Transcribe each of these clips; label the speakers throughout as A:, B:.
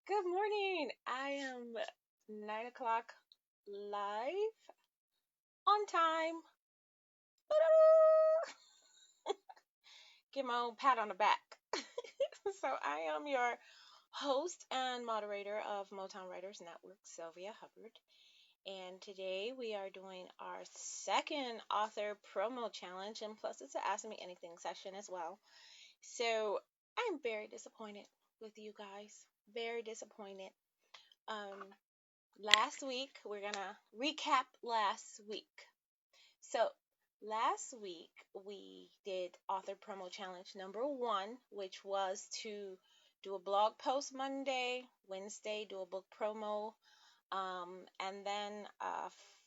A: Good morning. I am 9 o'clock live on time. Give my own pat on the back. So I am your host and moderator of Motown Writers Network, Sylvia Hubbard. And today we are doing our second author promo challenge, and plus it's an Ask Me Anything session as well. So I'm very disappointed with you guys. Very disappointed. Um, Last week, we're gonna recap last week. So, last week we did author promo challenge number one, which was to do a blog post Monday, Wednesday, do a book promo, and then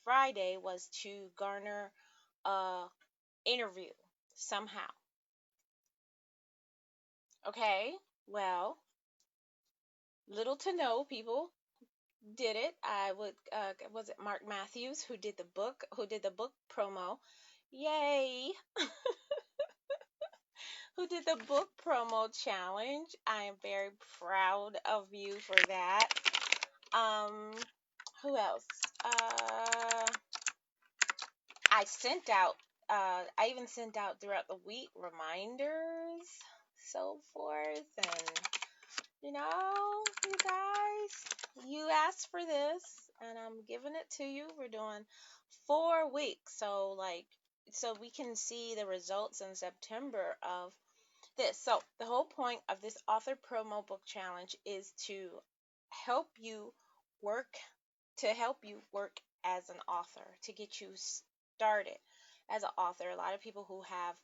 A: Friday was to garner a interview somehow. Okay, well, little to no people did it. I would was it Mark Matthews who did the book promo. Yay! Who did the book promo challenge. I am very proud of you for that. Um who else? Uh I even sent out throughout the week reminders, so forth, and you guys, you asked for this, and I'm giving it to you. We're doing 4 weeks, so we can see the results in September of this. So the whole point of this author promo book challenge is help you work help you work as an author, to get you started as an author. A lot of people who have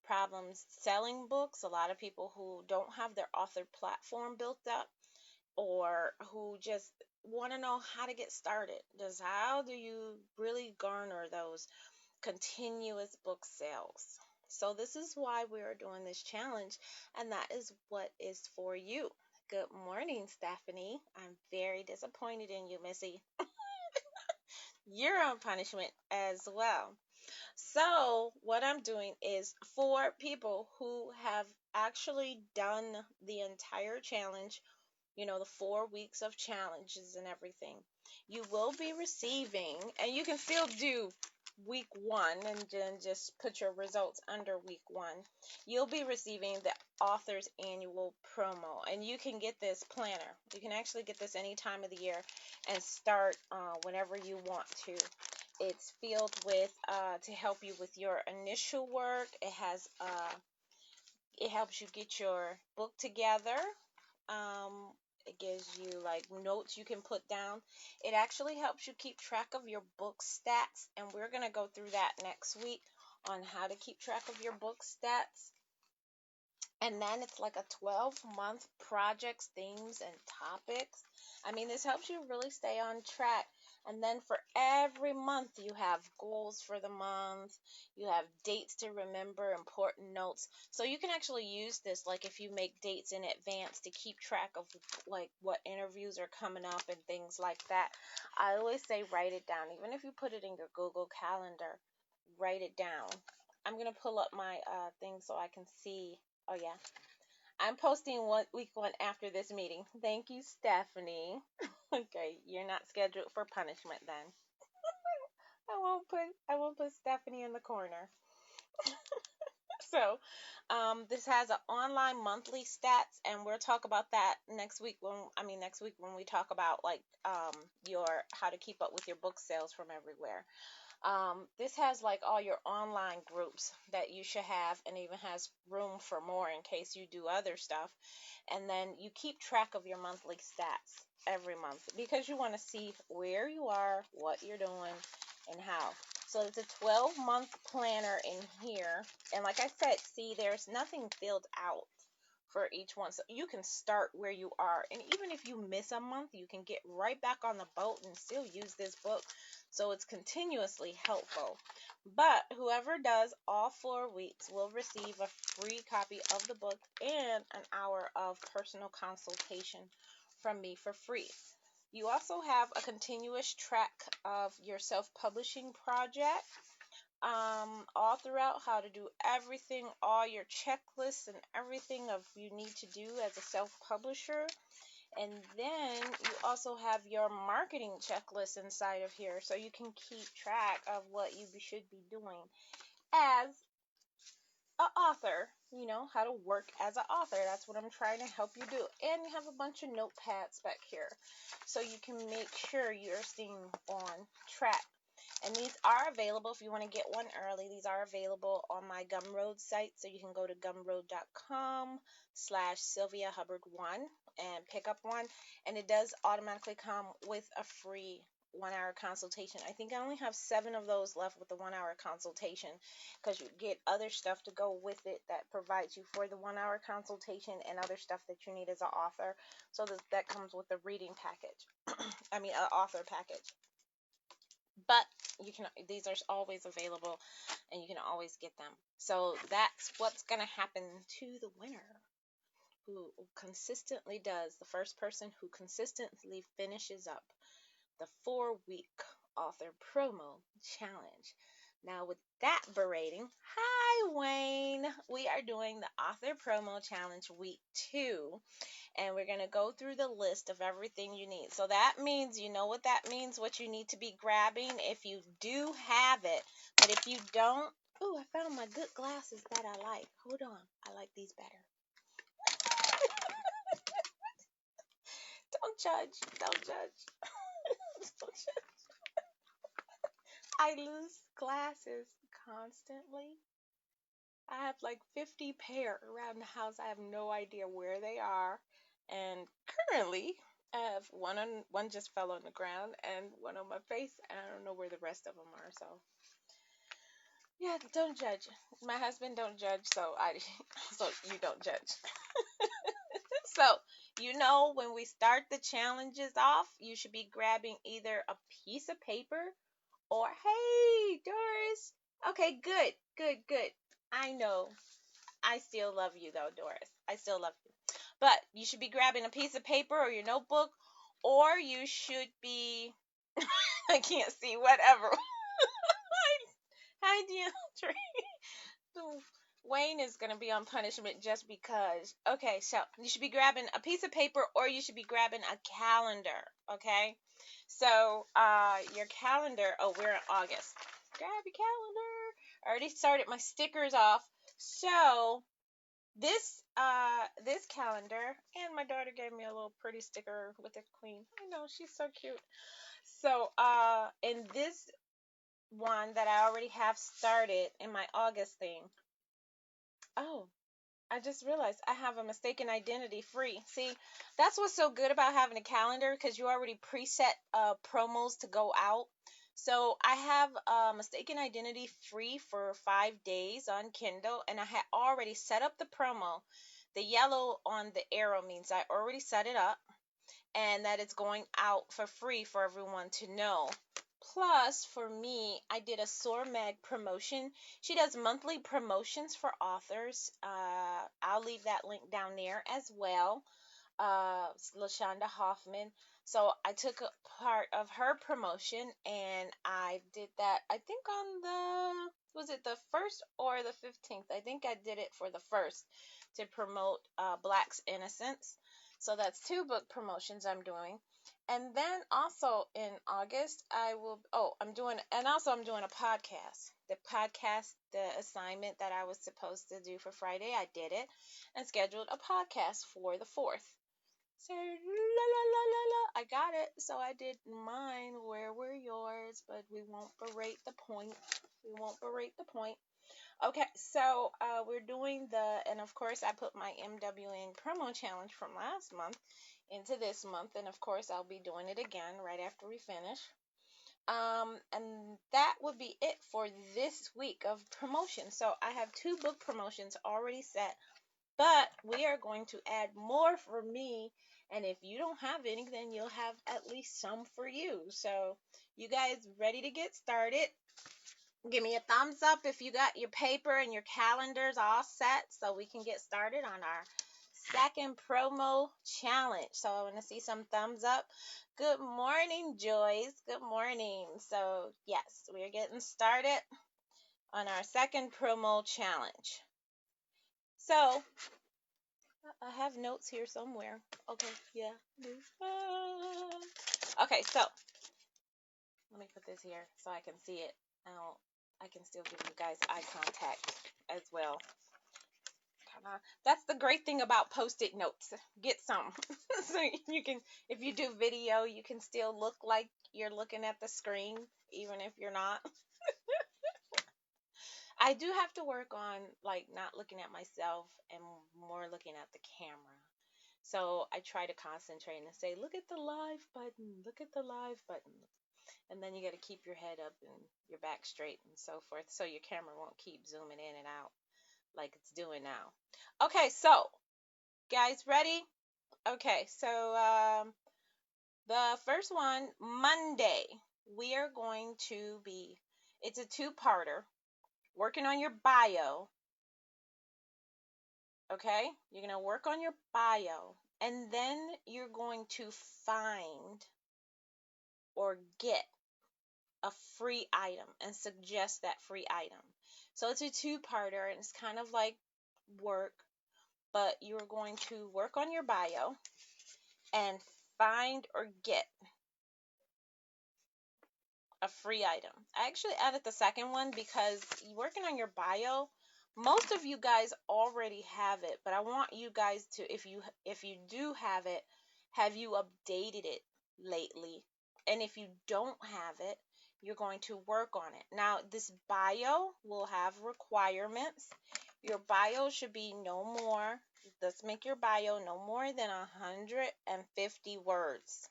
A: problems selling books, a lot of people who don't have their author platform built up, or who just want to know how to get started. Just how do you really garner those continuous book sales? So, this is why we are doing this challenge, and that is what is for you. Good morning, Stephanie. I'm very disappointed in you, Missy. You're on punishment as well. So, what I'm doing is for people who have actually done the entire challenge, the 4 weeks of challenges and everything, you will be receiving, and you can still do week one and then just put your results under week one. You'll be receiving the author's annual promo, and you can get this planner. You can actually get this any time of the year and start whenever you want to. It's filled with to help you with your initial work. It helps you get your book together. It gives you like notes you can put down. It actually helps you keep track of your book stats, and we're going to go through that next week on how to keep track of your book stats. And then it's like a 12-month projects, themes, and topics. I mean, this helps you really stay on track. And then for every month, you have goals for the month. You have dates to remember, important notes. So you can actually use this, like if you make dates in advance, to keep track of like what interviews are coming up and things like that. I always say write it down. Even if you put it in your Google Calendar, write it down. I'm going to pull up my thing so I can see. Oh, yeah. I'm posting week one after this meeting. Thank you, Stephanie. Okay, you're not scheduled for punishment then. I won't put Stephanie in the corner. So, this has an online monthly stats, and we'll talk about that next week when we talk about like your how to keep up with your book sales from everywhere. This has like all your online groups that you should have, and even has room for more in case you do other stuff. And then you keep track of your monthly stats every month because you want to see where you are, what you're doing, and how. So it's a 12-month planner in here. And like I said, see, there's nothing filled out for each one. So you can start where you are. And even if you miss a month, you can get right back on the boat and still use this book. So it's continuously helpful. But whoever does all 4 weeks will receive a free copy of the book and an hour of personal consultation from me for free. You also have a continuous track of your self-publishing project, all throughout how to do everything, all your checklists and everything of you need to do as a self-publisher. And then you also have your marketing checklist inside of here, so you can keep track of what you should be doing as an author, how to work as an author. That's what I'm trying to help you do. And you have a bunch of notepads back here, so you can make sure you're staying on track. And these are available if you want to get one early. These are available on my Gumroad site, so you can go to gumroad.com/Sylvia Hubbard 1 and pick up one. And it does automatically come with a free 1 hour consultation. I think I only have 7 of those left with the 1 hour consultation, because you get other stuff to go with it that provides you for the 1 hour consultation and other stuff that you need as an author. So that comes with the reading package. I mean, an author package. But these are always available, and you can always get them. So that's what's going to happen to the winner who consistently does, the first person who consistently finishes up the 4-week author promo challenge. Now, with that berating, hi Wayne, we are doing the author promo challenge week 2. And we're going to go through the list of everything you need. So that means, you know what that means, what you need to be grabbing if you do have it. But if you don't, I found my good glasses that I like. Hold on. I like these better. Don't judge. Don't judge. Don't judge. I lose glasses constantly. I have like 50 pair around the house. I have no idea where they are. And currently, I have one just fell on the ground and one on my face, and I don't know where the rest of them are. So, yeah, don't judge. My husband don't judge, so so you don't judge. So, when we start the challenges off, you should be grabbing either a piece of paper or, hey, Doris. Okay, good, good, good. I know. I still love you, though, Doris. I still love you. But you should be grabbing a piece of paper or your notebook, or you should be, I can't see, whatever. Hi, DeAndre. Wayne is going to be on punishment just because. Okay, so you should be grabbing a piece of paper, or you should be grabbing a calendar, okay? So, your calendar, we're in August. Grab your calendar. I already started my stickers off. So, this calendar, and my daughter gave me a little pretty sticker with the queen. I know, she's so cute. So, in this one that I already have started in my August thing. Oh, I just realized I have a mistaken identity free. See, that's what's so good about having a calendar, because you already preset promos to go out. So I have mistaken identity free for 5 days on Kindle, and I had already set up the promo. The yellow on the arrow means I already set it up, and that it's going out for free for everyone to know. Plus, for me, I did a Soar Mag promotion. She does monthly promotions for authors. I'll leave that link down there as well. LaShonda Hoffman. So I took a part of her promotion, and I did that, I think on was it the 1st or the 15th? I think I did it for the 1st to promote Black's Innocence. So that's 2 book promotions I'm doing. And then also in August, I'm doing a podcast. The assignment that I was supposed to do for Friday, I did it and scheduled a podcast for the 4th. So, la la la la la, I got it. So I did mine. Where were yours? But we won't berate the point. Okay, so we're doing and of course I put my MWN promo challenge from last month into this month, and of course I'll be doing it again right after we finish. And that would be it for this week of promotion. So I have 2 book promotions already set, but we are going to add more for me. And if you don't have any, then you'll have at least some for you. So you guys ready to get started? Give me a thumbs up if you got your paper and your calendars all set, so we can get started on our second promo challenge. So I want to see some thumbs up. Good morning, Joyce. Good morning. So yes, we are getting started on our second promo challenge. So I have notes here somewhere. Okay, yeah. Okay, so let me put this here so I can see it. Now I can still give you guys eye contact as well. That's the great thing about post-it notes. Get some. So you can, if you do video, you can still look like you're looking at the screen, even if you're not. I do have to work on like not looking at myself and more looking at the camera. So I try to concentrate and say, look at the live button, look at the live button. And then you got to keep your head up and your back straight and so forth so your camera won't keep zooming in and out like it's doing now. Okay, so guys, ready? Okay, so the first one, Monday, we are going to be, it's a two-parter, working on your bio. Okay, you're going to work on your bio, and then you're going to find or get a free item and suggest that free item. So it's a two-parter, and it's kind of like work, but you're going to work on your bio and find or get a free item. I actually added the second one because working on your bio, most of you guys already have it, but I want you guys to, if you do have you updated it lately? And if you don't have it, you're going to work on it. Now, this bio will have requirements. Your bio should be no more, let's make your bio no more than 150 words.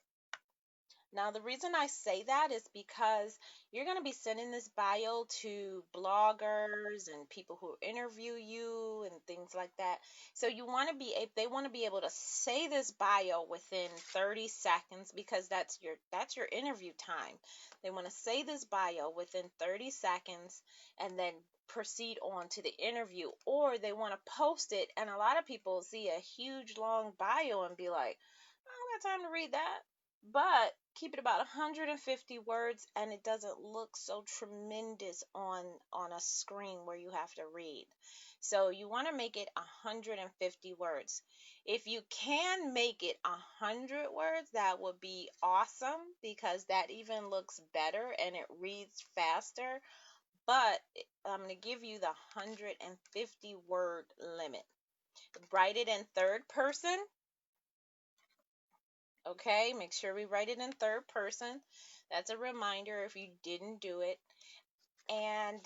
A: Now, the reason I say that is because you're going to be sending this bio to bloggers and people who interview you and things like that. So you want to be, they want to be able to say this bio within 30 seconds because that's your interview time. They want to say this bio within 30 seconds and then proceed on to the interview, or they want to post it, and a lot of people see a huge long bio and be like, I don't got time to read that. But keep it about 150 words, and it doesn't look so tremendous on a screen where you have to read. So you want to make it 150 words. If you can make it 100 words, that would be awesome because that even looks better and it reads faster. But I'm going to give you the 150 word limit. Write it in third person. Okay, make sure we write it in third person. That's a reminder if you didn't do it. And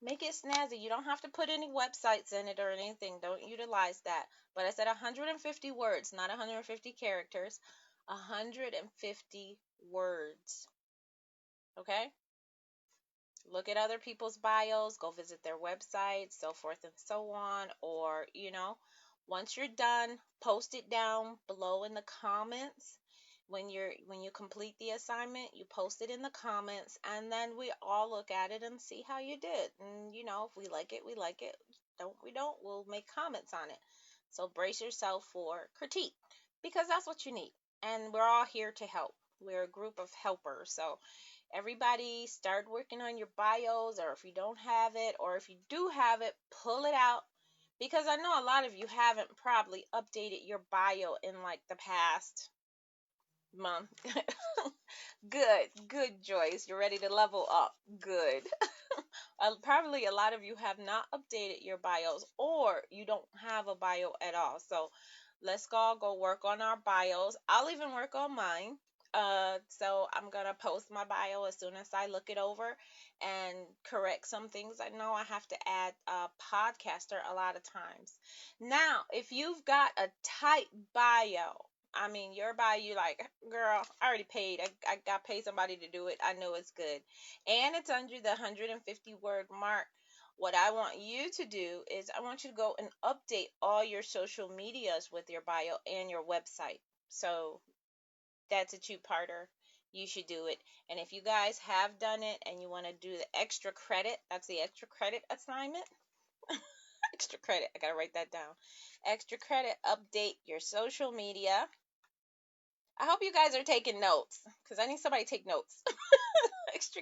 A: make it snazzy. You don't have to put any websites in it or anything. Don't utilize that. But I said 150 words, not 150 characters. 150 words. Okay? Look at other people's bios, go visit their websites, so forth and so on. Or, once you're done, post it down below in the comments. When you complete the assignment, you post it in the comments, and then we all look at it and see how you did. And if we like it, we like it. We don't, we'll make comments on it. So brace yourself for critique because that's what you need. And we're all here to help. We're a group of helpers. So everybody start working on your bios, or if you don't have it, or if you do have it, pull it out, because I know a lot of you haven't probably updated your bio in like the past month. Good, Joyce. You're ready to level up. Good. Probably a lot of you have not updated your bios, or you don't have a bio at all. So let's all go work on our bios. I'll even work on mine. So I'm gonna post my bio as soon as I look it over and correct some things. I know I have to add a podcaster a lot of times. Now, if you've got a tight bio, I mean, your bio, you like, girl, I already paid. I got paid somebody to do it. I know it's good. And it's under the 150 word mark. What I want you to do is I want you to go and update all your social medias with your bio and your website. So that's a two-parter. You should do it. And if you guys have done it and you want to do the extra credit, that's the extra credit assignment. Extra credit. I got to write that down. Extra credit, update your social media. I hope you guys are taking notes because I need somebody to take notes. Extra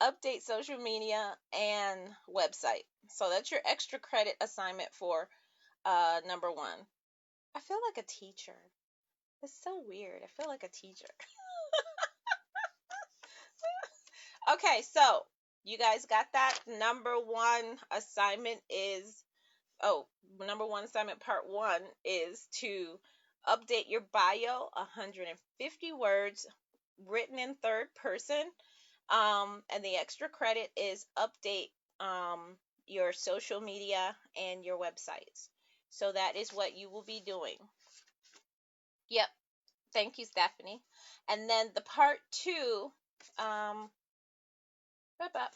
A: update social media and website. So that's your extra credit assignment for number one. I feel like a teacher. It's so weird. I feel like a teacher. Okay, so you guys got that? Number one assignment is, oh, number one assignment part one is to update your bio, 150 words written in third person. And the extra credit is update your social media and your websites. So that is what you will be doing. Yep. Thank you, Stephanie. And then the part two, um,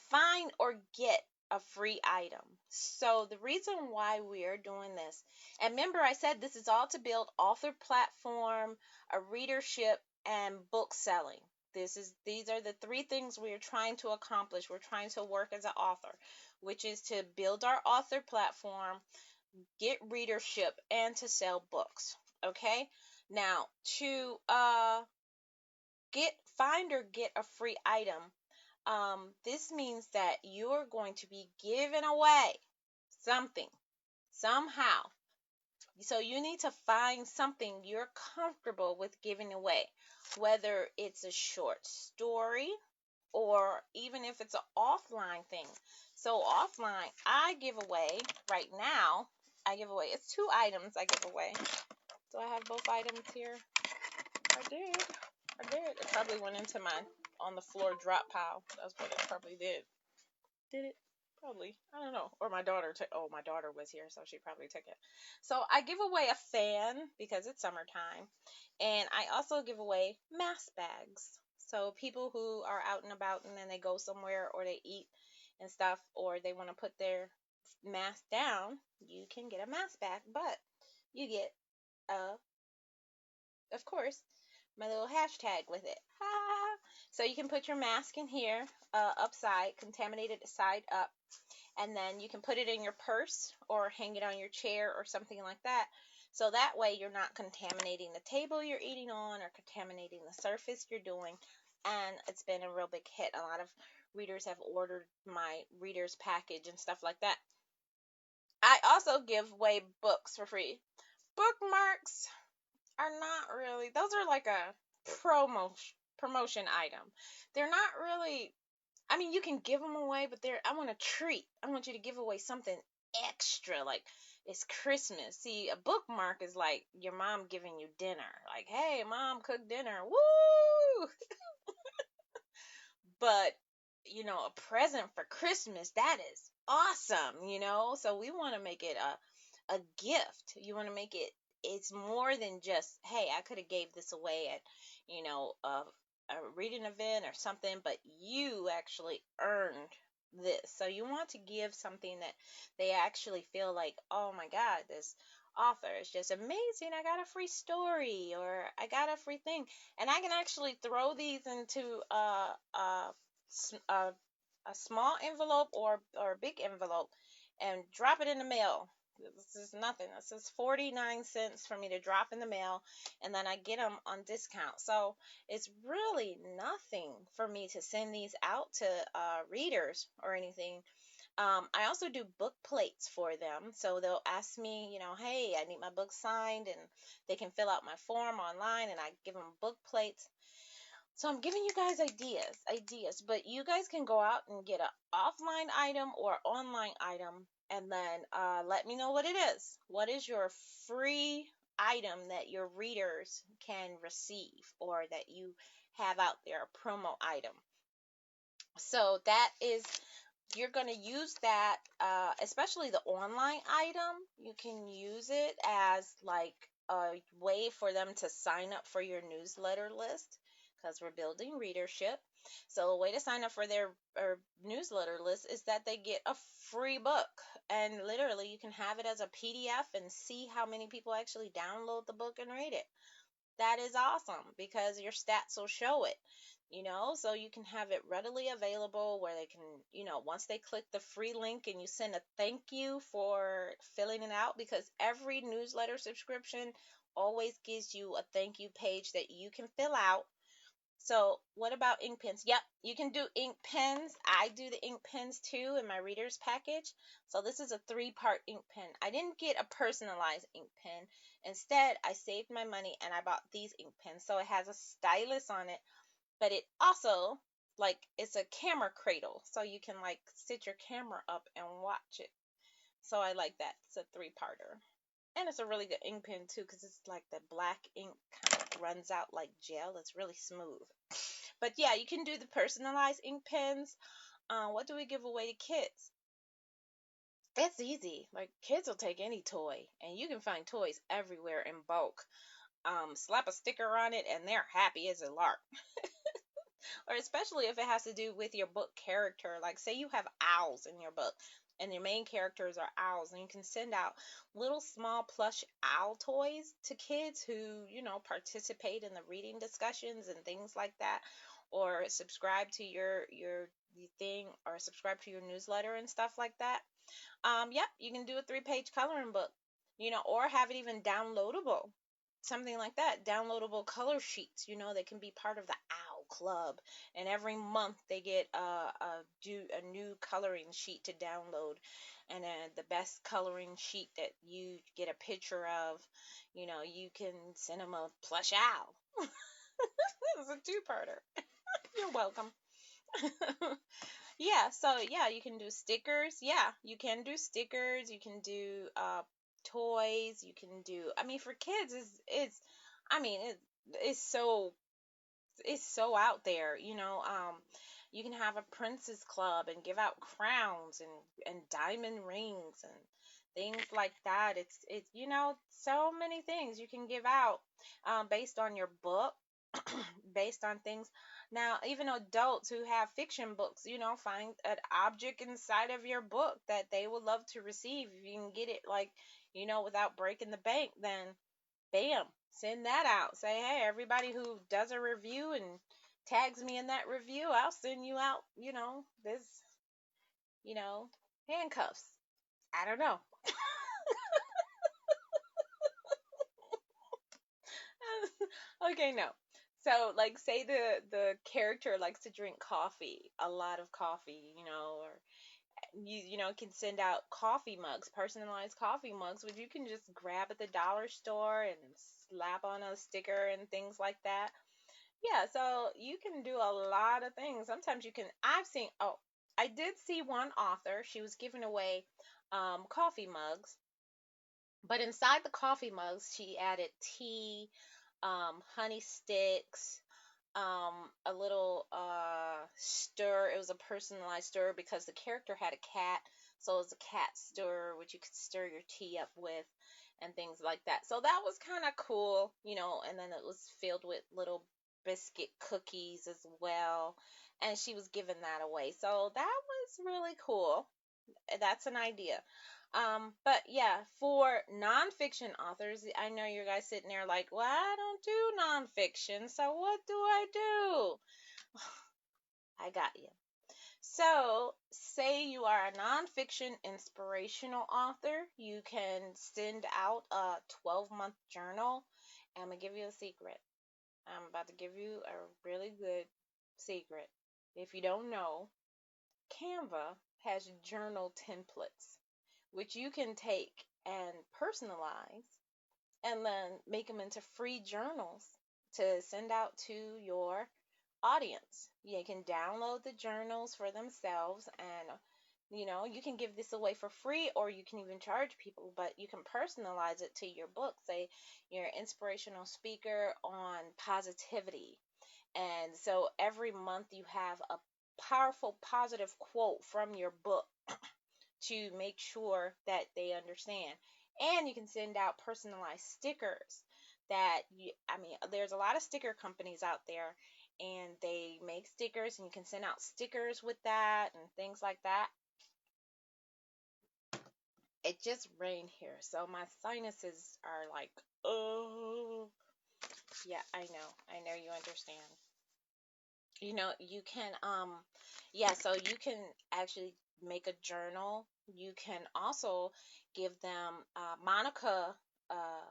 A: find or get a free item. So the reason why we are doing this, and remember I said this is all to build author platform, a readership, and book selling. These are the three things we are trying to accomplish. We're trying to work as an author, which is to build our author platform, get readership, and to sell books. Okay? Now, to find or get a free item, this means that you're going to be giving away something somehow. So you need to find something you're comfortable with giving away, whether it's a short story or even if it's an offline thing. So offline, I give away right now, it's two items I give away. Do I have both items here? I did. It probably went into my on the floor drop pile. That's what it probably did. Did it? Probably. I don't know. Or my daughter my daughter was here, so she probably took it. So I give away a fan because it's summertime. And I also give away mask bags. So people who are out and about and then they go somewhere or they eat and stuff or they want to put their mask down, you can get a mask bag, but you get of course, my little hashtag with it. Ha! So you can put your mask in here, upside, contaminated side up, and then you can put it in your purse or hang it on your chair or something like that. So that way you're not contaminating the table you're eating on or contaminating the surface you're doing. And it's been a real big hit. A lot of readers have ordered my reader's package and stuff like that. I also give away books for free. Bookmarks are not really, those are like a promotion item. They're not really, I mean, you can give them away, but I want a treat. I want you to give away something extra, like it's Christmas. See, a bookmark is like your mom giving you dinner. Like, hey, mom cooked dinner. Woo! But, a present for Christmas, that is awesome. So we want to make it a gift. You want to make it's more than just, hey, I could have gave this away at, a reading event or something, but you actually earned this. So you want to give something that they actually feel like, oh my God, this author is just amazing. I got a free story or I got a free thing. And I can actually throw these into a, a small envelope or a big envelope and drop it in the mail. This is nothing. This is 49 cents for me to drop in the mail, and then I get them on discount. So it's really nothing for me to send these out to readers or anything. I also do book plates for them. So they'll ask me, hey, I need my book signed, and they can fill out my form online, and I give them book plates. So I'm giving you guys ideas, but you guys can go out and get an offline item or online item, and then let me know what it is. What is your free item that your readers can receive or that you have out there, a promo item? So that is, you're going to use that, especially the online item. You can use it as like a way for them to sign up for your newsletter list because we're building readership. So a way to sign up for their newsletter list is that they get a free book, and literally you can have it as a PDF and see how many people actually download the book and read it. That is awesome because your stats will show it. So you can have it readily available where they can, once they click the free link and you send a thank you for filling it out, because every newsletter subscription always gives you a thank you page that you can fill out So what about ink pens? Yep, you can do ink pens. I do the ink pens too in my reader's package. So this is a 3-part ink pen. I didn't get a personalized ink pen. Instead, I saved my money and I bought these ink pens. So it has a stylus on it, but it also, like, it's a camera cradle. So you can like sit your camera up and watch it. So I like that. It's a 3-parter. And it's a really good ink pen too, because it's like the black ink kind of runs out like gel. It's really smooth. But yeah, you can do the personalized ink pens. What do we give away to kids? It's easy. Like, kids will take any toy, and you can find toys everywhere in bulk. Slap a sticker on it, and they're happy as a lark. Or especially if it has to do with your book character. Like, say you have owls in your book, and your main characters are owls, and you can send out little small plush owl toys to kids who, participate in the reading discussions and things like that, or subscribe to your thing, or subscribe to your newsletter and stuff like that. Yep, you can do a 3-page coloring book, or have it even downloadable, something like that. Downloadable color sheets, they can be part of the Owl Club, and every month they get a new coloring sheet to download, and the best coloring sheet that you get a picture of, you can send them a plush owl. It's a 2-parter. You're welcome. Yeah, so yeah, you can do stickers. Yeah, you can do stickers. You can do toys. You can do. I mean, for kids, it's. I mean, it's so out there. You can have a princess club and give out crowns and diamond rings and things like that. It's so many things you can give out based on your book, based on things. Now, even adults who have fiction books, find an object inside of your book that they would love to receive. If you can get it, like, without breaking the bank, then bam, send that out. Say, hey, everybody who does a review and tags me in that review, I'll send you out, this, you know, handcuffs. I don't know. Okay, no. So, like, say the character likes to drink coffee, a lot of coffee, or you can send out coffee mugs, personalized coffee mugs, which you can just grab at the dollar store and slap on a sticker and things like that. Yeah, so you can do a lot of things. Sometimes you can. I did see one author. She was giving away coffee mugs, but inside the coffee mugs, she added tea, honey sticks, a little stir. It was a personalized stir because the character had a cat, so it was a cat stir which you could stir your tea up with and things like that. So that was kind of cool, and then it was filled with little biscuit cookies as well, and she was giving that away. So that was really cool. That's an idea. But yeah, for nonfiction authors, I know you guys sitting there like, well, I don't do nonfiction, so what do I do? I got you. So, say you are a nonfiction inspirational author, you can send out a 12-month journal. I'm going to give you a secret. I'm about to give you a really good secret. If you don't know, Canva has journal templates, which you can take and personalize and then make them into free journals to send out to your audience. You can download the journals for themselves, and you can give this away for free, or you can even charge people, but you can personalize it to your book. Say you're an inspirational speaker on positivity, and so every month you have a powerful positive quote from your book to make sure that they understand. And you can send out personalized stickers there's a lot of sticker companies out there, and they make stickers, and you can send out stickers with that and things like that. It just rained here, so my sinuses are like, oh, yeah, I know you understand. You can, yeah, so you can actually make a journal. You can also give them, Monica, uh,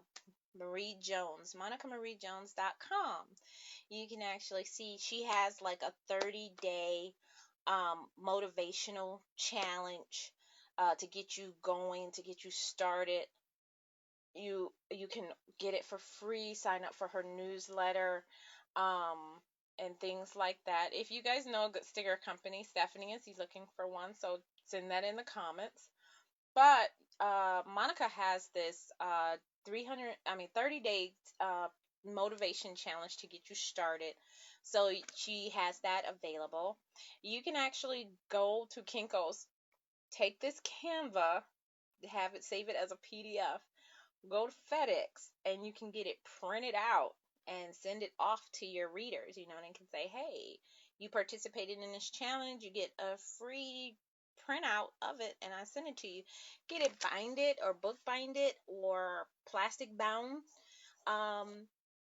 A: Marie Jones, MonicaMarieJones.com. You can actually see she has like a 30-day motivational challenge to get you going, to get you started. You can get it for free. Sign up for her newsletter, um, and things like that. If you guys know a good sticker company, Stephanie is he's looking for one, so send that in the comments. But Monica has this 30 day motivation challenge to get you started. So she has that available. You can actually go to Kinko's, take this Canva, have it, save it as a PDF, go to FedEx, and you can get it printed out and send it off to your readers, and can say, hey, you participated in this challenge, you get a free printout of it, and I send it to you. Get it bind it or book bind it or plastic bound, um,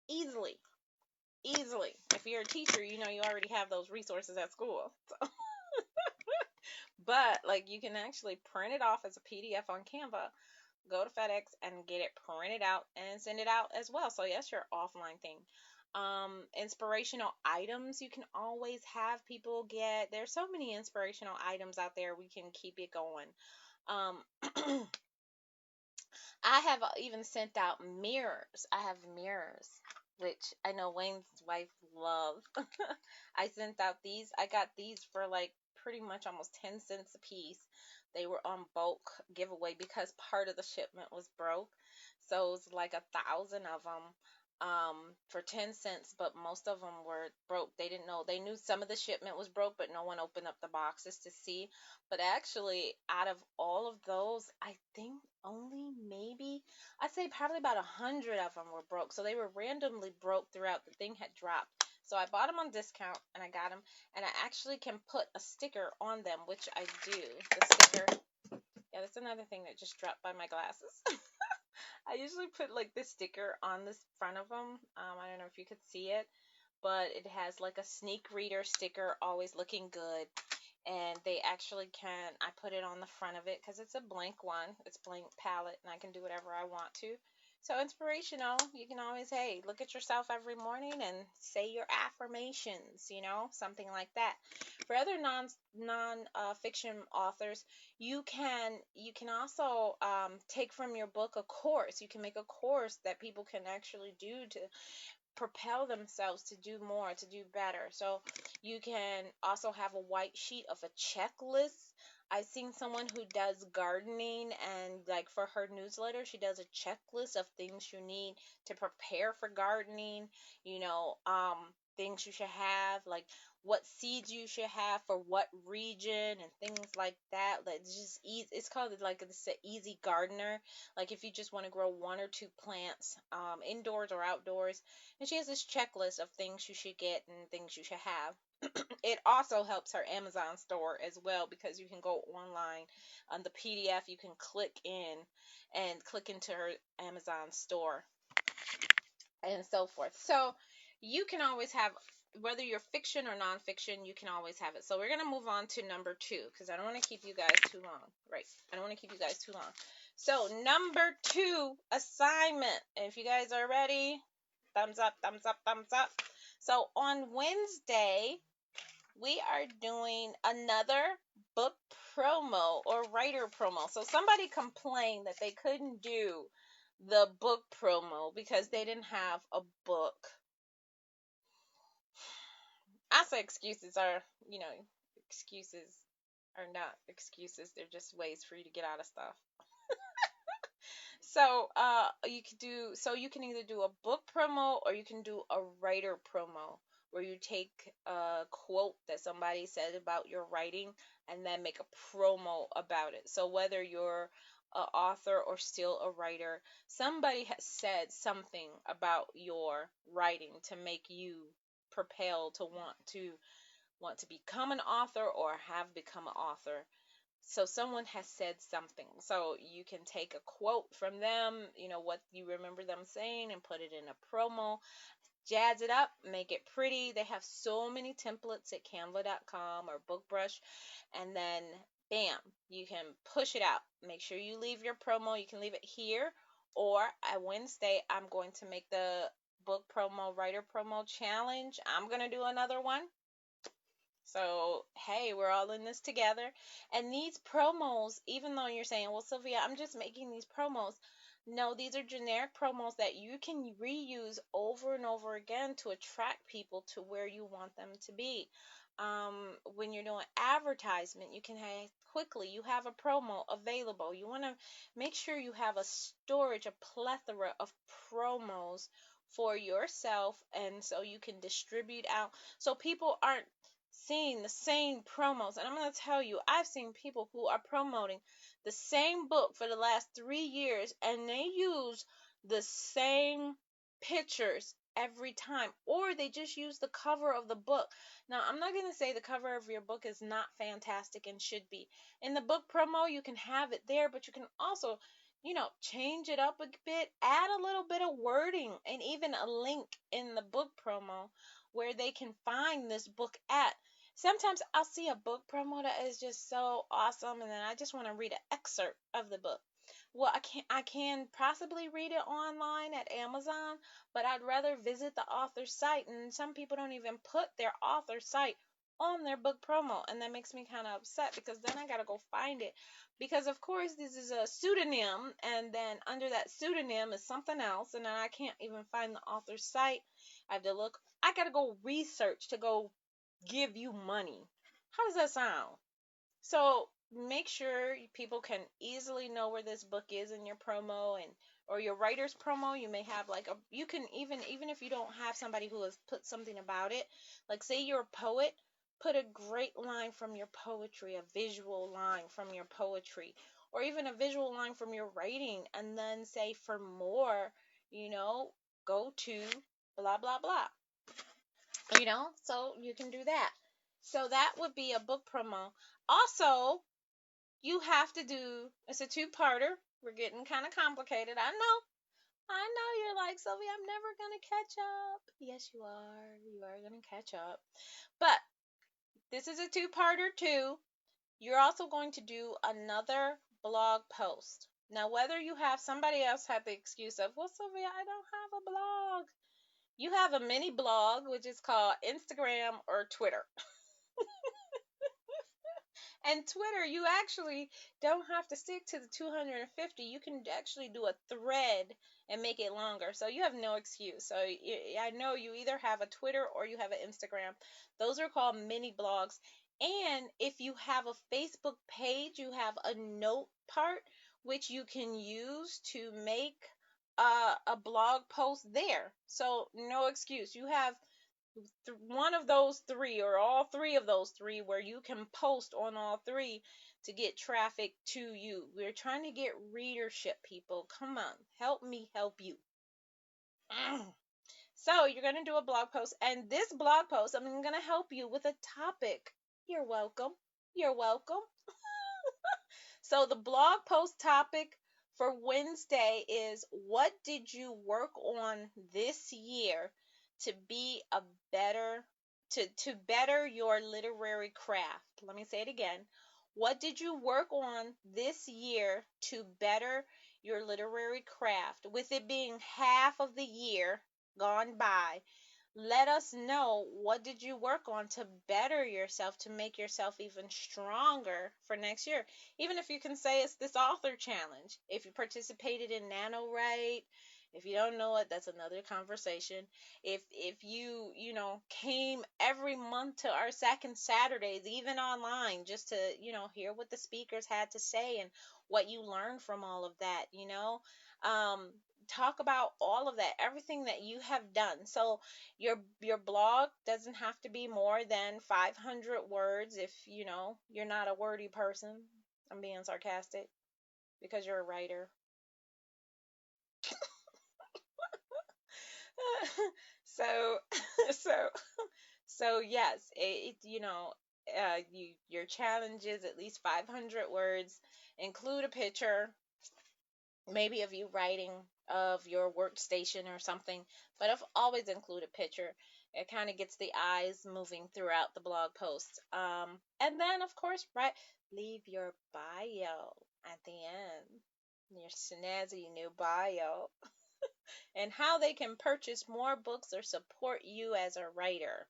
A: easily. Easily. If you're a teacher, you already have those resources at school. So. But like you can actually print it off as a PDF on Canva, go to FedEx and get it printed out and send it out as well. So yes, your offline thing. Inspirational items, you can always have people get. There's so many inspirational items out there. We can keep it going. Um, I have even sent out mirrors. I have mirrors, which I know Wayne's wife loves. I sent out these. I got these for like pretty much almost 10 cents a piece. They were on bulk giveaway because part of the shipment was broke. So it was like 1,000 of them for 10 cents, but most of them were broke. They didn't know. They knew some of the shipment was broke, but no one opened up the boxes to see. But actually, out of all of those, I think only maybe, I'd say probably about 100 of them were broke. So they were randomly broke throughout. The thing had dropped. So I bought them on discount and I got them. And I actually can put a sticker on them, which I do. The sticker. Yeah, that's another thing that just dropped by my glasses. I usually put like this sticker on the front of them. I don't know if you could see it, but it has like a sneak reader sticker, always looking good. And they actually can, I put it on the front of it because it's a blank one. It's blank palette and I can do whatever I want to. So inspirational, you can always, hey, look at yourself every morning and say your affirmations, something like that. For other fiction authors, you can also take from your book a course. You can make a course that people can actually do to propel themselves to do more, to do better. So you can also have a white sheet of a checklist. I've seen someone who does gardening, and like for her newsletter, she does a checklist of things you need to prepare for gardening, things you should have, like what seeds you should have for what region and things like that. Like it's just easy. It's called like it's an easy gardener. Like if you just want to grow one or two plants, indoors or outdoors, and she has this checklist of things you should get and things you should have. It also helps her Amazon store as well because you can go online on the PDF. You can click in and click into her Amazon store and so forth. So you can always have, whether you're fiction or nonfiction, you can always have it. So we're going to move on to number 2 because I don't want to keep you guys too long. Right. I don't want to keep you guys too long. So number 2 assignment. If you guys are ready, thumbs up, thumbs up, thumbs up. So on Wednesday, we are doing another book promo or writer promo. So somebody complained that they couldn't do the book promo because they didn't have a book. I say excuses are, excuses are not excuses. They're just ways for you to get out of stuff. So, you can either do a book promo or you can do a writer promo where you take a quote that somebody said about your writing and then make a promo about it. So whether you're an author or still a writer, somebody has said something about your writing to make you propel to want to become an author or have become an author. So someone has said something. So you can take a quote from them, what you remember them saying, and put it in a promo. Jazz it up, make it pretty. They have so many templates at canva.com or BookBrush. And then, bam, you can push it out. Make sure you leave your promo. You can leave it here, Or at Wednesday, I'm going to make the book promo, writer promo challenge. I'm going to do another one. So, hey, we're all in this together. And these promos, even though you're saying, well, Sylvia, I'm just making these promos. No, these are generic promos that you can reuse over and over again to attract people to where you want them to be. When you're doing advertisement, you can have quickly, you have a promo available. You want to make sure you have a storage, a plethora of promos for yourself, and so you can distribute out so people aren't seeing the same promos. And I'm going to tell you, I've seen people who are promoting the same book for the last 3 years, and they use the same pictures every time, or they just use the cover of the book. Now, I'm not going to say the cover of your book is not fantastic and should be. In the book promo, you can have it there, but you can also, change it up a bit, add a little bit of wording, and even a link in the book promo where they can find this book at. Sometimes I'll see a book promo that is just so awesome, and then I just want to read an excerpt of the book. Well, I can possibly read it online at Amazon, but I'd rather visit the author's site, and some people don't even put their author's site on their book promo, and that makes me kind of upset because then I gotta go find it. Because of course this is a pseudonym, and then under that pseudonym is something else, and then I can't even find the author's site. I have to look. I gotta go research to go give you money. How does that sound? So make sure people can easily know where this book is in your promo, and or your writer's promo. You may have like a, you can even if you don't have somebody who has put something about it, like say you're a poet, put a great line from your poetry, a visual line from your poetry, or even a visual line from your writing, and then say for more, go to blah blah blah. So you can do that. So that would be a book promo. Also, you have to do, it's a two-parter. We're getting kind of complicated. I know you're like, Sylvia, I'm never going to catch up. Yes, you are. You are going to catch up. But this is a two-parter too. You're also going to do another blog post. Now, whether you have somebody else have the excuse of, well, Sylvia, I don't have a blog. You have a mini blog, which is called Instagram or Twitter. And Twitter, you actually don't have to stick to the 250. You can actually do a thread and make it longer. So you have no excuse. So I know you either have a Twitter or you have an Instagram. Those are called mini blogs. And if you have a Facebook page, you have a note part which you can use to make a blog post there. So no excuse. You have one of those three or all three of those three where you can post on all three to get traffic to you. We're trying to get readership, people. Come on, help me help you. So you're going to do a blog post, and this blog post, I'm going to help you with a topic. You're welcome. You're welcome. So the blog post topic for Wednesday is, what did you work on this year to be a better to better your literary craft? Let me say it again. What did you work on this year to better your literary craft? With it being half of the year gone by, let us know, what did you work on to better yourself, to make yourself even stronger for next year. Even if you can say it's this author challenge. If you participated in NaNoWrite, if you don't know it, that's another conversation. If you came every month to our second Saturdays, even online, just to hear what the speakers had to say and what you learned from all of that. Um, talk about all of that, everything that you have done. So your blog doesn't have to be more than 500 words if you're not a wordy person. I'm being sarcastic because you're a writer. so so so yes, your challenge is at least 500 words. Include a picture, maybe of you writing, of your workstation or something, but I've always include a picture. It kind of gets the eyes moving throughout the blog post. And then, of course, leave your bio at the end. your snazzy new bio, and how they can purchase more books or support you as a writer,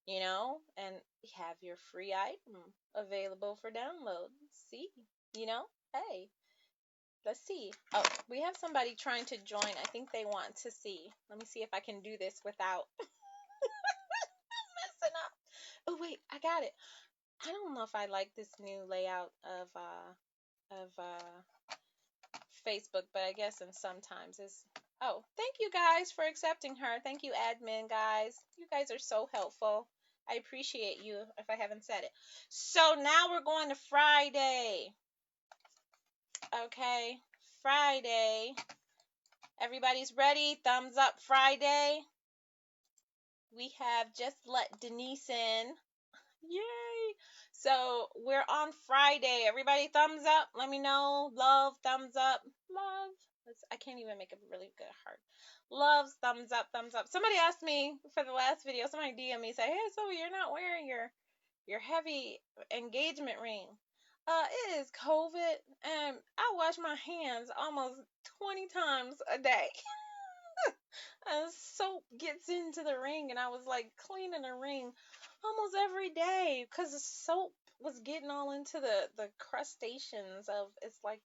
A: and have your free item available for download. See, hey, let's see. Oh, we have somebody trying to join. I think they want to see. Let me see if I can do this without messing up. Oh, wait, I got it. I don't know if I like this new layout of Facebook, but I guess in sometimes it's. Oh, thank you guys for accepting her. Thank you, admin guys. You guys are so helpful. I appreciate you if I haven't said it. So now we're going to Friday. Okay, Friday. Everybody's ready? Thumbs up, Friday. We have just let Denise in. Yay! So we're on Friday. Everybody, thumbs up. Let me know. Love, thumbs up. Love. I can't even make a really good heart. Loves, thumbs up, thumbs up. Somebody asked me for the last video. Somebody DM me, say, "Hey, so you're not wearing your heavy engagement ring?" It is COVID, and I wash my hands almost 20 times a day. And soap gets into the ring, and I was like cleaning the ring almost every day because the soap was getting all into the crustaceans of. It's like,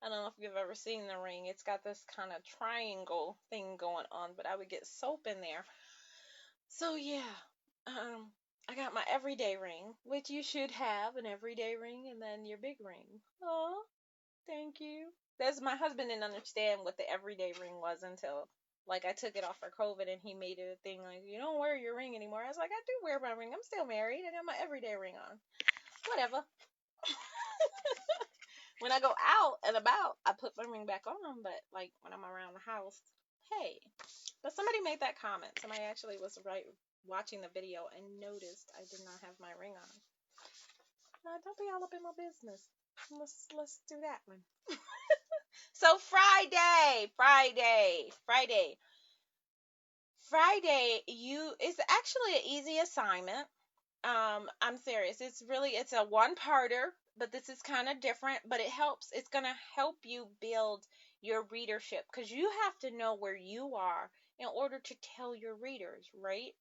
A: I don't know if you've ever seen the ring. It's got this kind of triangle thing going on, but I would get soap in there. So yeah, I got my everyday ring, which you should have an everyday ring, and then your big ring. Oh, thank you. That's my husband didn't understand what the everyday ring was until like I took it off for COVID, and he made it a thing like, you don't wear your ring anymore. I was like, I do wear my ring. I'm still married. I got my everyday ring on. Whatever. When I go out and about, I put my ring back on, but like when I'm around the house, hey. But somebody made that comment. Somebody actually was watching the video and noticed I did not have my ring on. Don't be all up in my business. Let's do that one. So Friday, it's actually an easy assignment. I'm serious. It's a one-parter, but this is kind of different, but it's going to help you build your readership because you have to know where you are in order to tell your readers, right?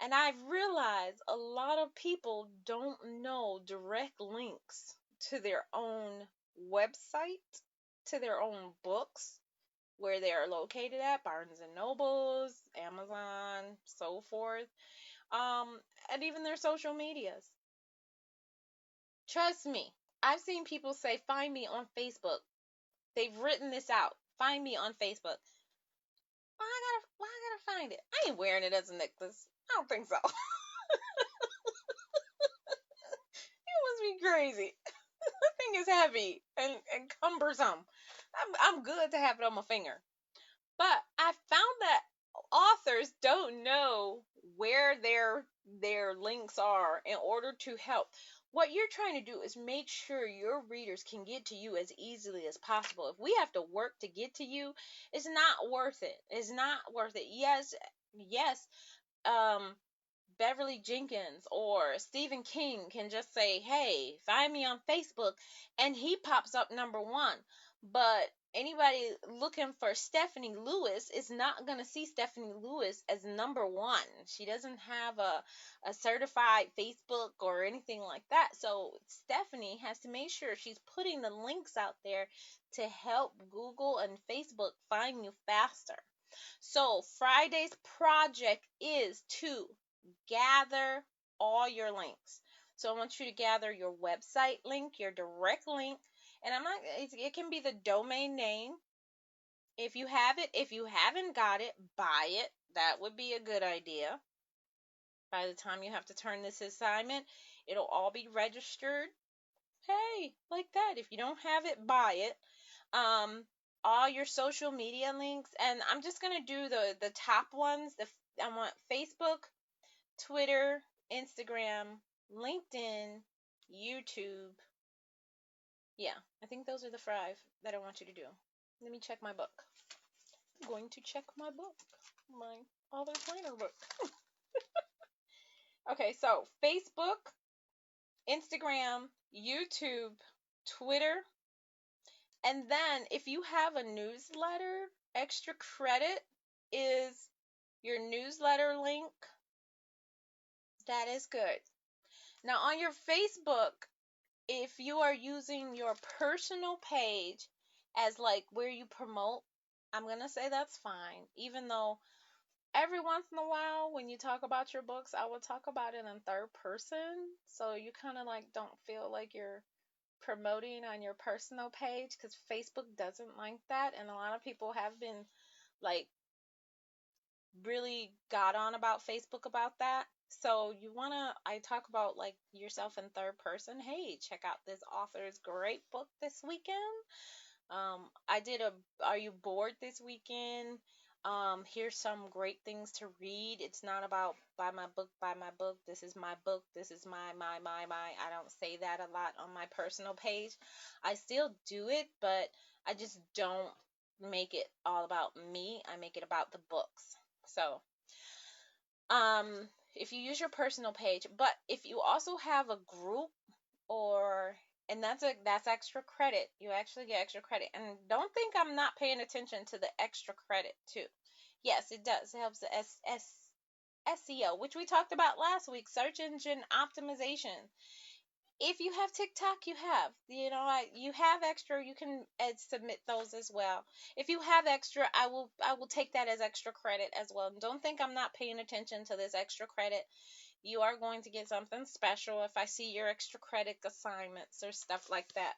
A: And I've realized a lot of people don't know direct links to their own website, to their own books, where they are located at, Barnes and Nobles, Amazon, so forth, and even their social medias. Trust me, I've seen people say, find me on Facebook. They've written this out. Find me on Facebook. Why I gotta find it? I ain't wearing it as a necklace. I don't think so. You must be crazy. The thing is heavy and cumbersome. I'm good to have it on my finger. But I found that authors don't know where their links are in order to help. What you're trying to do is make sure your readers can get to you as easily as possible. If we have to work to get to you, it's not worth it. It's not worth it. Yes, um, Beverly Jenkins or Stephen King can just say, hey, find me on Facebook, and he pops up number one. But anybody looking for Stephanie Lewis is not going to see Stephanie Lewis as number one. She doesn't have a certified Facebook or anything like that. So Stephanie has to make sure she's putting the links out there to help Google and Facebook find you faster. So Friday's project is to gather all your links. So I want you to gather your website link, your direct link, and it can be the domain name. If you have it, if you haven't got it, buy it. That would be a good idea. By the time you have to turn this assignment, it'll all be registered. Hey, like that. If you don't have it, buy it. All your social media links, and I'm just gonna do the top ones. I want Facebook, Twitter, Instagram, LinkedIn, YouTube. Yeah, I think those are the 5 that I want you to do. Let me check my book. I'm going to check my book, my author planner book. Okay, so Facebook, Instagram, YouTube, Twitter, And then if you have a newsletter, extra credit is your newsletter link. That is good. Now on your Facebook, if you are using your personal page as like where you promote, I'm going to say that's fine. Even though every once in a while when you talk about your books, I will talk about it in third person. So you kind of like don't feel like you're promoting on your personal page because Facebook doesn't like that. And a lot of people have been like really got on about Facebook about that. So you want to, I talk about like yourself in third person. Hey, check out this author's great book this weekend. I did a, are you bored this weekend? Here's some great things to read. It's not about buy my book, buy my book. This is my book. This is my. I don't say that a lot on my personal page. I still do it, but I just don't make it all about me. I make it about the books. So, if you use your personal page, but if you also have a group or and that's extra credit. You actually get extra credit. And don't think I'm not paying attention to the extra credit too. Yes, it does. It helps the SEO, which we talked about last week, search engine optimization. If you have TikTok, you have extra, you can submit those as well. If you have extra, I will take that as extra credit as well. And don't think I'm not paying attention to this extra credit. You are going to get something special if I see your extra credit assignments or stuff like that.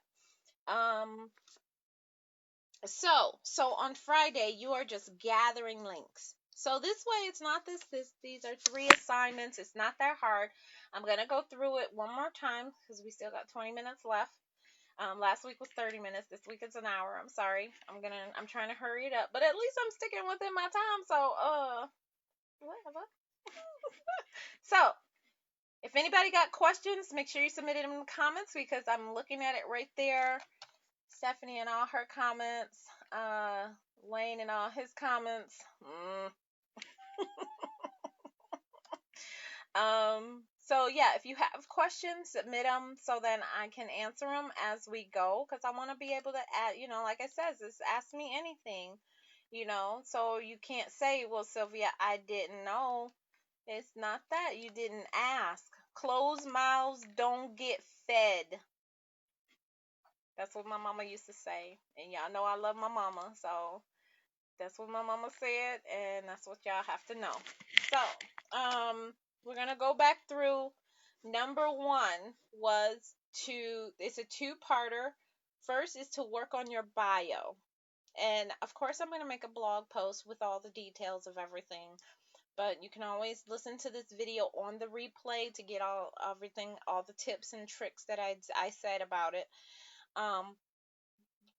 A: So on Friday you are just gathering links. So this way it's not these are 3 assignments. It's not that hard. I'm going to go through it one more time because we still got 20 minutes left. Last week was 30 minutes. This week it's an hour. I'm sorry. I'm trying to hurry it up, but at least I'm sticking within my time. So, whatever. So, if anybody got questions, make sure you submit it in the comments because I'm looking at it right there. Stephanie and all her comments. Wayne and all his comments. So yeah, if you have questions, submit them so then I can answer them as we go because I want to be able to add, like I said, just ask me anything, so you can't say, well, Sylvia, I didn't know. It's not that you didn't ask. Closed mouths don't get fed. That's what my mama used to say. And y'all know I love my mama, so that's what my mama said, and that's what y'all have to know. So, we're gonna go back through. Number 1 it's a 2-parter. First is to work on your bio. And of course I'm gonna make a blog post with all the details of everything. But you can always listen to this video on the replay to get all the tips and tricks that I said about it.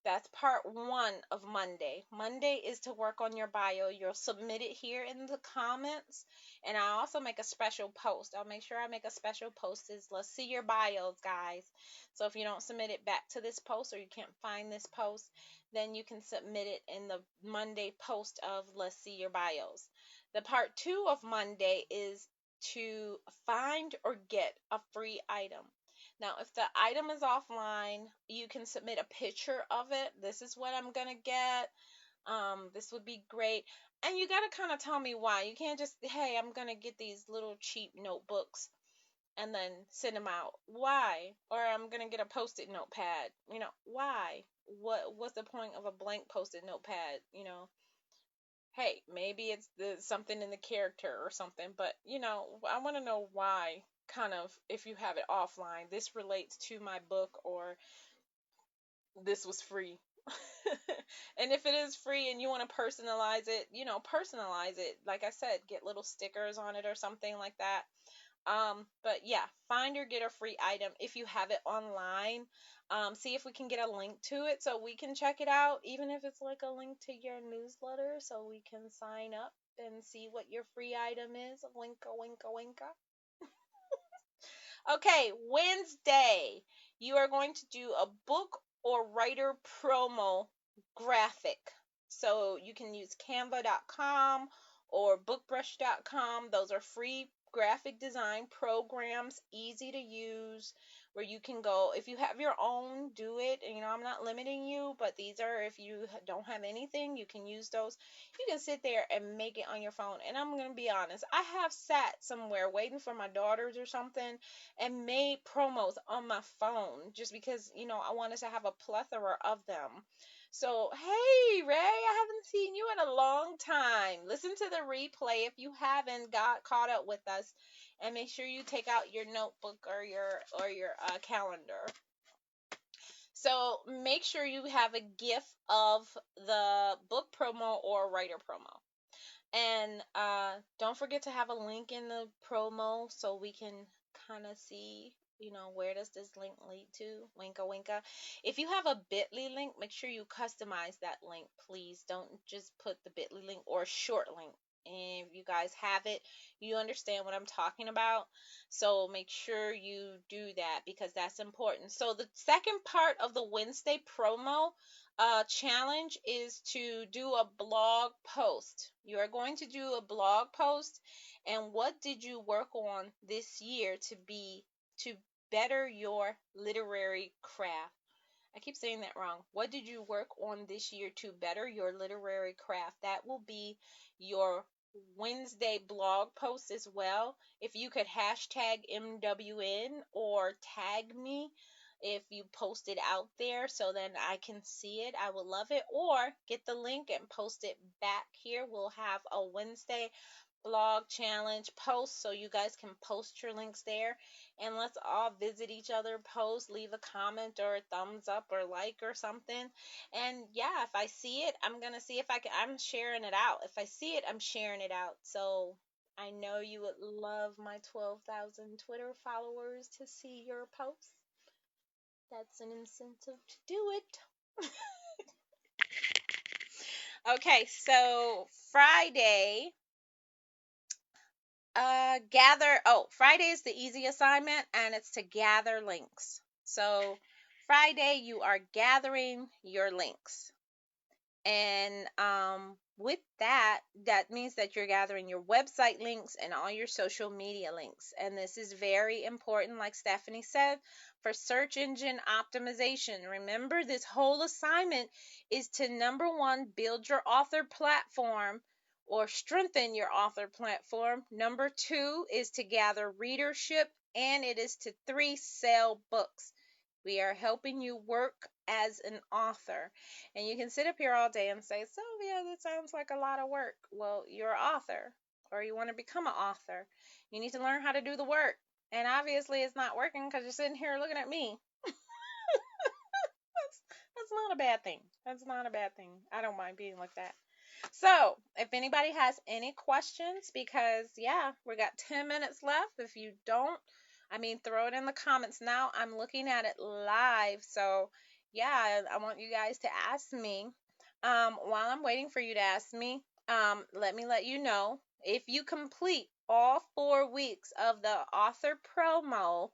A: That's part 1 of Monday. Monday is to work on your bio. You'll submit it here in the comments. And I also make a special post. I'll make sure I make a special post. Let's see your bios, guys. So if you don't submit it back to this post or you can't find this post, then you can submit it in the Monday post of Let's See Your Bios. The part 2 of Monday is to find or get a free item. Now, if the item is offline, you can submit a picture of it. This is what I'm going to get. This would be great. And you got to kind of tell me why. You can't just, hey, I'm going to get these little cheap notebooks and then send them out. Why? Or I'm going to get a Post-it notepad. Why? What's the point of a blank Post-it notepad? Hey, maybe it's something in the character or something, but I want to know why. Kind of, if you have it offline, this relates to my book, or this was free. And if it is free and you want to personalize it, personalize it. Like I said, get little stickers on it or something like that. But yeah, find or get a free item if you have it online. See if we can get a link to it so we can check it out, even if it's like a link to your newsletter, so we can sign up and see what your free item is. Winka, winka, winka. Okay, Wednesday, you are going to do a book or writer promo graphic. So you can use canva.com or bookbrush.com. Those are free graphic design programs, easy to use, where you can go. If you have your own, do it. And, I'm not limiting you, but these are, if you don't have anything, you can use those. You can sit there and make it on your phone. And I'm going to be honest, I have sat somewhere waiting for my daughters or something and made promos on my phone just because, I wanted to have a plethora of them. So, hey, Ray, I haven't seen you in a long time. Listen to the replay if you haven't got caught up with us, and make sure you take out your notebook or your calendar. So, make sure you have a gift of the book promo or writer promo. And don't forget to have a link in the promo so we can kind of see, where does this link lead to? Winka winka. If you have a bit.ly link, make sure you customize that link, please. Don't just put the bit.ly link or a short link. And if you guys have it, you understand what I'm talking about. So make sure you do that because that's important. So the second part of the Wednesday promo challenge is to do a blog post. You are going to do a blog post, and what did you work on this year to better your literary craft? I keep saying that wrong. What did you work on this year to better your literary craft? That will be your Wednesday blog post as well. If you could hashtag MWN or tag me if you post it out there so then I can see it, I would love it. Or get the link and post it back here. We'll have a Wednesday blog challenge post so you guys can post your links there, and let's all visit each other, post, leave a comment or a thumbs up or like or something. And yeah, if I see it, I'm gonna see if I'm sharing it out. If I see it, I'm sharing it out. So I know you would love my 12,000 Twitter followers to see your posts. That's an incentive to do it. Okay, so Friday is the easy assignment, and it's to gather links. So Friday you are gathering your links. And with that means that you're gathering your website links and all your social media links. And this is very important, like Stephanie said, for search engine optimization. Remember, this whole assignment is to, number one, build your author platform or strengthen your author platform. Number two is to gather readership, and it is to three, sell books. We are helping you work as an author. And you can sit up here all day and say, Sylvia, that sounds like a lot of work. Well, you're an author, or you want to become an author. You need to learn how to do the work. And obviously it's not working because you're sitting here looking at me. That's not a bad thing. That's not a bad thing. I don't mind being like that. So, if anybody has any questions, because yeah, we got 10 minutes left. If you don't, throw it in the comments now. I'm looking at it live. So, yeah, I want you guys to ask me. While I'm waiting for you to ask me, let me let you know, if you complete all 4 weeks of the author promo,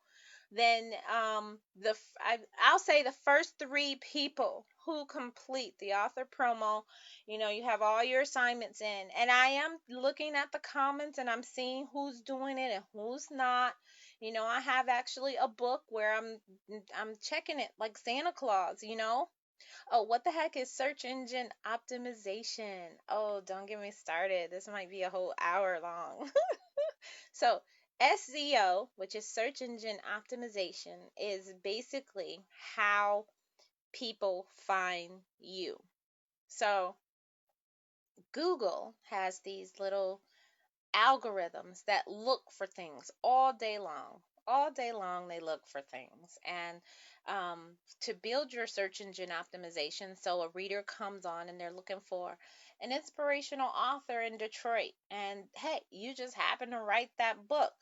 A: then I'll say the first 3 people who complete the author promo, you have all your assignments in, and I am looking at the comments and I'm seeing who's doing it and who's not. I have actually a book where I'm checking it like Santa Claus. Oh, what the heck is search engine optimization? Oh, don't get me started. This might be a whole hour long. So, SEO, which is search engine optimization, is basically how people find you. So, Google has these little algorithms that look for things all day long. All day long, they look for things. And to build your search engine optimization, so a reader comes on and they're looking for an inspirational author in Detroit, and hey, you just happen to write that book.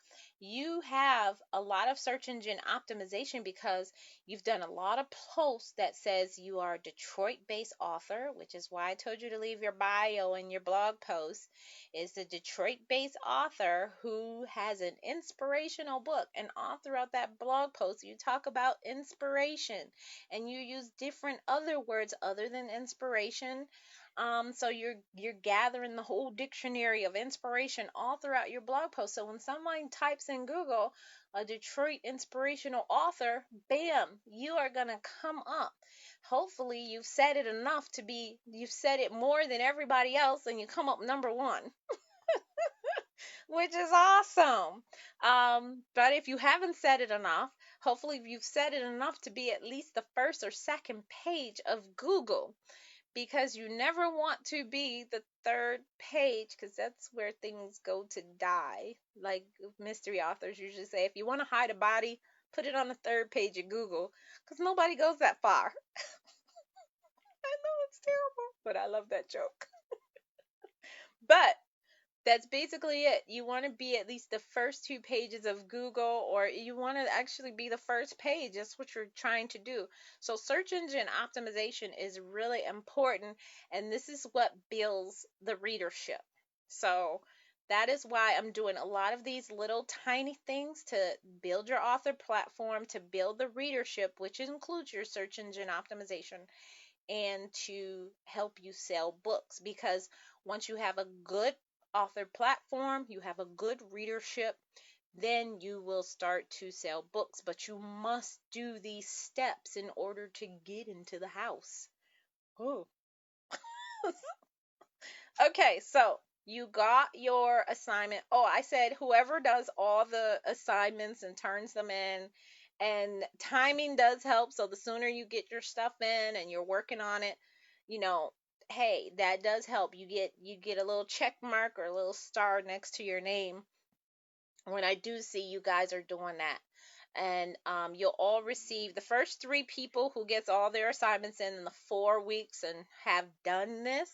A: You have a lot of search engine optimization because you've done a lot of posts that says you are a Detroit-based author, which is why I told you to leave your bio in your blog post. Is the Detroit-based author who has an inspirational book, and all throughout that blog post you talk about inspiration and you use different other words other than inspiration. So you're gathering the whole dictionary of inspiration all throughout your blog post. So when someone types in Google a Detroit inspirational author, bam, you are gonna come up. Hopefully you've said it more than everybody else and you come up number one, which is awesome. But if you haven't said it enough, hopefully you've said it enough to be at least the first or second page of Google, because you never want to be the third page, because that's where things go to die. Like mystery authors usually say, if you want to hide a body, put it on the third page of Google, because nobody goes that far. I know it's terrible, but I love that joke. But that's basically it. You want to be at least the first two pages of Google, or you want to actually be the first page. That's what you're trying to do. So search engine optimization is really important, and this is what builds the readership. So that is why I'm doing a lot of these little tiny things to build your author platform, to build the readership, which includes your search engine optimization, and to help you sell books. Because once you have a good author platform, you have a good readership, then you will start to sell books. But you must do these steps in order to get into the house. Oh. Okay, so you got your assignment. Oh, I said whoever does all the assignments and turns them in, and timing does help. So the sooner you get your stuff in and you're working on it, you know, hey, that does help. You get a little check mark or a little star next to your name when I do see you guys are doing that. And you'll all receive, the first three people who gets all their assignments in the 4 weeks and have done this,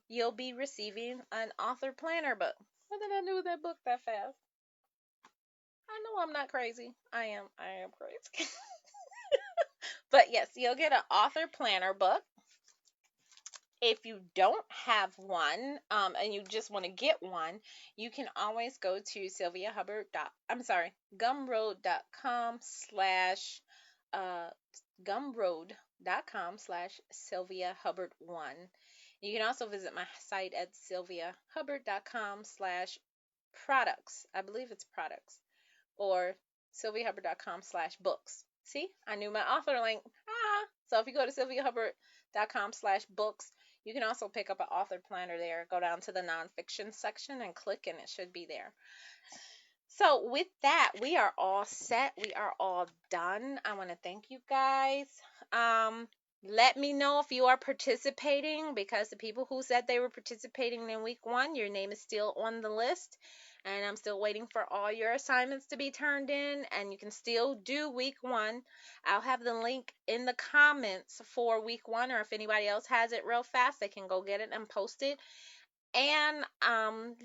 A: you'll be receiving an author planner book. What did I do with that book that fast? I know I'm not crazy. I am crazy. But yes, you'll get an author planner book. If you don't have one, and you just want to get one, you can always go to gumroad.com slash uh, gumroad.com slash Sylvia Hubbard 1. You can also visit my site at sylviahubbard.com slash products. I believe it's products, or sylviahubbard.com slash books. See, I knew my author link. So if you go to sylviahubbard.com slash books, you can also pick up an author planner there. Go down to the nonfiction section and click, and it should be there. So with that, we are all set. We are all done. I want to thank you guys. Let me know if you are participating, because the people who said they were participating in week 1, your name is still on the list. And I'm still waiting for all your assignments to be turned in, and you can still do week 1. I'll have the link in the comments for week 1, or if anybody else has it real fast, they can go get it and post it. And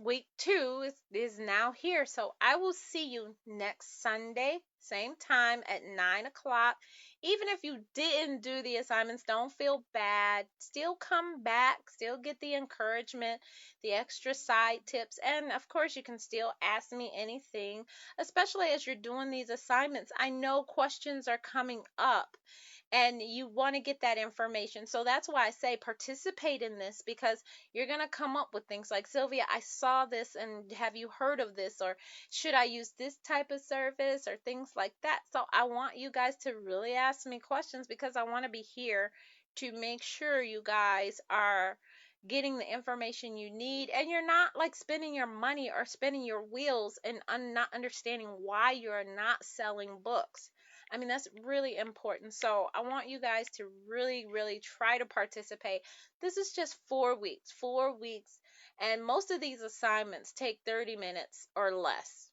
A: week 2 is now here. So I will see you next Sunday, same time at 9 o'clock. Even if you didn't do the assignments, don't feel bad. Still come back, still get the encouragement, the extra side tips. And of course, you can still ask me anything, especially as you're doing these assignments. I know questions are coming up, and you want to get that information. So that's why I say participate in this, because you're going to come up with things like, Sylvia, I saw this, and have you heard of this? Or should I use this type of service, or things like that. So I want you guys to really ask me questions, because I want to be here to make sure you guys are getting the information you need, and you're not like spending your money or spinning your wheels and not understanding why you're not selling books. I mean, that's really important. So I want you guys to really, really try to participate. This is just 4 weeks, 4 weeks. And most of these assignments take 30 minutes or less.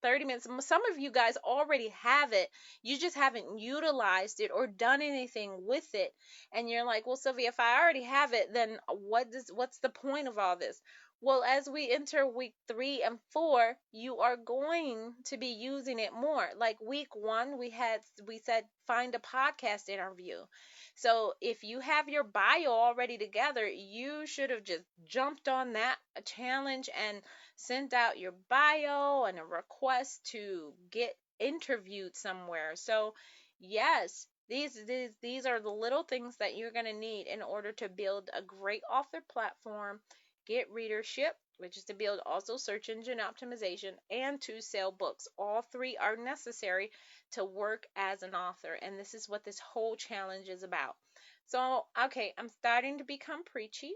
A: 30 minutes. Some of you guys already have it. You just haven't utilized it or done anything with it. And you're like, well, Sylvia, if I already have it, then what's the point of all this? Well, as we enter week 3 and 4, you are going to be using it more. Like week 1, we said find a podcast interview. So if you have your bio already together, you should have just jumped on that challenge and sent out your bio and a request to get interviewed somewhere. So yes, These are the little things that you're going to need in order to build a great author platform, get readership, which is to build also search engine optimization, and to sell books. All three are necessary to work as an author, and this is what this whole challenge is about. So, okay, I'm starting to become preachy.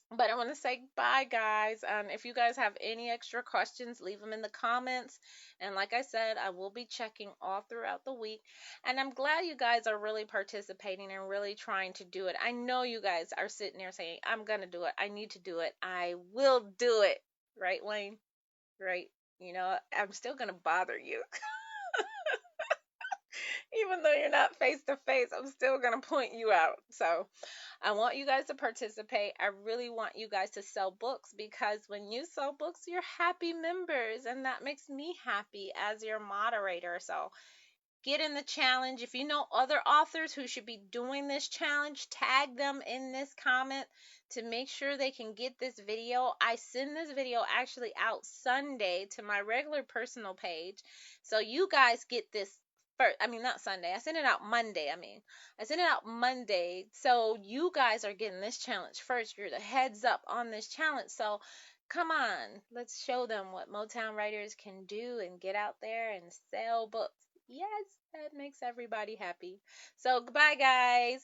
A: But I want to say bye, guys. If you guys have any extra questions, leave them in the comments. And like I said, I will be checking all throughout the week. And I'm glad you guys are really participating and really trying to do it. I know you guys are sitting there saying, I'm going to do it. I need to do it. I will do it. Right, Wayne? Right? You know, I'm still going to bother you. Even though you're not face to face, I'm still going to point you out. So I want you guys to participate. I really want you guys to sell books, because when you sell books, you're happy members, and that makes me happy as your moderator. So get in the challenge. If you know other authors who should be doing this challenge, tag them in this comment to make sure they can get this video. I send this video actually out Sunday to my regular personal page. So you guys get this first. I mean, not Sunday. I send it out Monday. I send it out Monday. So you guys are getting this challenge first. You're the heads up on this challenge. So come on, let's show them what Motown writers can do and get out there and sell books. Yes, that makes everybody happy. So, goodbye, guys.